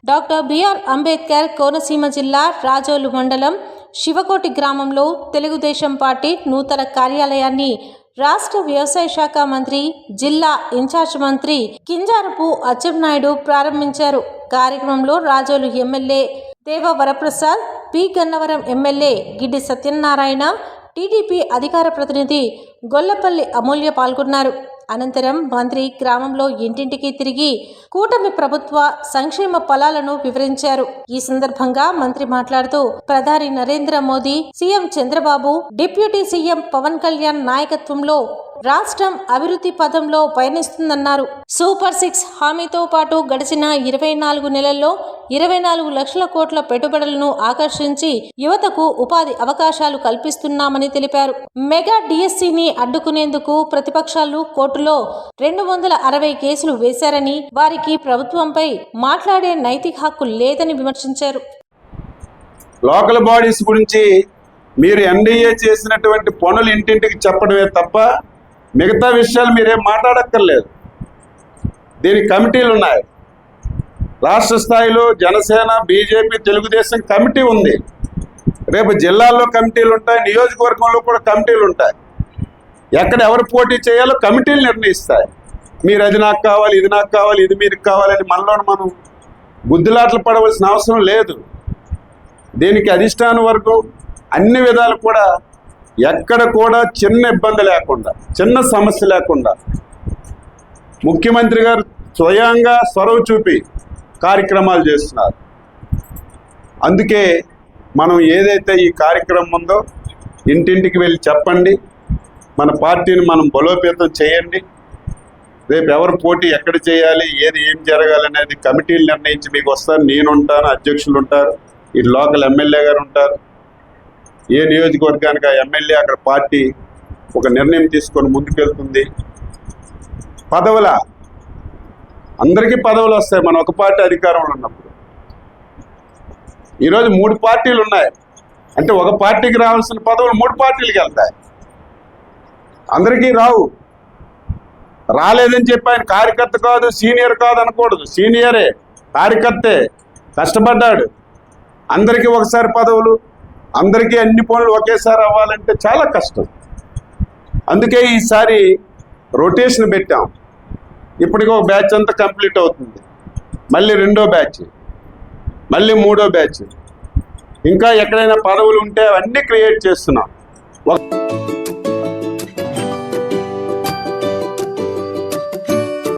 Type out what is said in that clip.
Doctor BR Ambedkar Konaseema జిల్లా రాజోలు మండలం శివకోటి గ్రామంలో తెలుగుదేశం పార్టీ నూతన కార్యాలయాన్ని రాష్ట్ర వ్యవసాయ శాఖ మంత్రి, జిల్లా ఇన్ఛార్జ్ మంత్రి కింజారపు అచ్చెన్నాయుడు ప్రారంభించారు. కార్యక్రమంలో రాజోలు ఎమ్మెల్యే దేవ Varaprasad, P Gannavaram MLA Giddi Satyanarayana, TDP అధికార ప్రతినిధి గొల్లపల్లి అమూల్య పాల్గొన్నారు. అనంతరం మంత్రి గ్రామంలో ఇంటింటికి తిరిగి కూటమి ప్రభుత్వ సంక్షేమ ఫలాలను వివరించారు. ఈ సందర్భంగా మంత్రి మాట్లాడుతూ ప్రధాని Narendra Modi, CM Chandrababu, deputy CM Pawan Kalyan నాయకత్వంలో రాష్ట్రం అభివృద్ధి పథంలో పయనిస్తుందన్నారు. సూపర్ 6 హామీతో పాటు గడిచిన 24 నెలల్లో 24 లక్షల కోట్ల పెట్టుబడులను ఆకర్షించి యువతకు ఉపాధి అవకాశాలు కల్పిస్తున్నామని తెలిపారు. మెగా డిఎస్సిని అడ్డుకునేందుకు ప్రతిపక్షాలు కోర్టులో 260 కేసులు వేశారని, వారికి ప్రభుత్వంపై మాట్లాడే నైతిక హక్కు లేదని విమర్శించారు. లోకల్ బాడీస్ గురించి మీరు ఎన్డీఏ చేసినటువంటి పనులు ఇంటింటికి చెప్పడమే తప్ప మిగతా విషయాలు మీరేం మాట్లాడక్కర్లేదు. దీనికి కమిటీలు ఉన్నాయి. రాష్ట్ర స్థాయిలో జనసేన, బీజేపీ, తెలుగుదేశం కమిటీ ఉంది. రేపు జిల్లాల్లో కమిటీలు ఉంటాయి, నియోజకవర్గంలో కూడా కమిటీలు ఉంటాయి. ఎక్కడ ఎవరు పోటీ చేయాలో కమిటీలు నిర్ణయిస్తాయి. మీరు అది నాకు కావాలి, ఇది నాకు కావాలి, ఇది మీకు కావాలని మనలో మనం గుద్దులాటలు పడవలసిన అవసరం లేదు. దీనికి అధిష్టాన వర్గం అన్ని విధాలు కూడా ఎక్కడ కూడా చిన్న ఇబ్బంది లేకుండా, చిన్న సమస్య లేకుండా ముఖ్యమంత్రి గారు స్వయంగా చొరవ చూపి కార్యక్రమాలు చేస్తున్నారు. అందుకే మనం ఏదైతే ఈ కార్యక్రమం ఉందో ఇంటింటికి వెళ్ళి చెప్పండి, మన పార్టీని మనం బలోపేతం చేయండి. రేపు ఎవరు పోటీ ఎక్కడ చేయాలి, ఏం జరగాలనేది కమిటీలు నిర్ణయించి మీకు వస్తారు. నేను ఉంటాను, అధ్యక్షులు ఉంటారు, ఈ లోకల్ ఎమ్మెల్యే గారు ఉంటారు. ఏ నియోజకవర్గానికి ఆ ఎమ్మెల్యే అక్కడ పార్టీ ఒక నిర్ణయం తీసుకొని ముందుకెళ్తుంది. పదవుల అందరికీ పదవులు వస్తాయి మనం ఒక పార్టీ అధికారంలో ఉన్నప్పుడు. ఈరోజు 3 పార్టీలు ఉన్నాయి అంటే ఒక పార్టీకి రావాల్సిన పదవులు 3 పార్టీలకు వెళ్తాయి. అందరికీ రావు. రాలేదని చెప్పి ఆయన కార్యకర్త కాదు, సీనియర్ కాదు అనకూడదు. సీనియరే, కార్యకర్తే, కష్టపడ్డాడు. అందరికీ ఒకసారి పదవులు, అందరికీ అన్ని పనులు ఒకేసారి అవ్వాలంటే చాలా కష్టం. అందుకే ఈసారి రొటేషన్ పెట్టాం. ఇప్పటికి ఒక బ్యాచ్ అంతా కంప్లీట్ అవుతుంది. మళ్ళీ 2వ బ్యాచ్, మళ్ళీ 3వ బ్యాచ్. ఇంకా ఎక్కడైనా పదవులు ఉంటే అవన్నీ క్రియేట్ చేస్తున్నాం.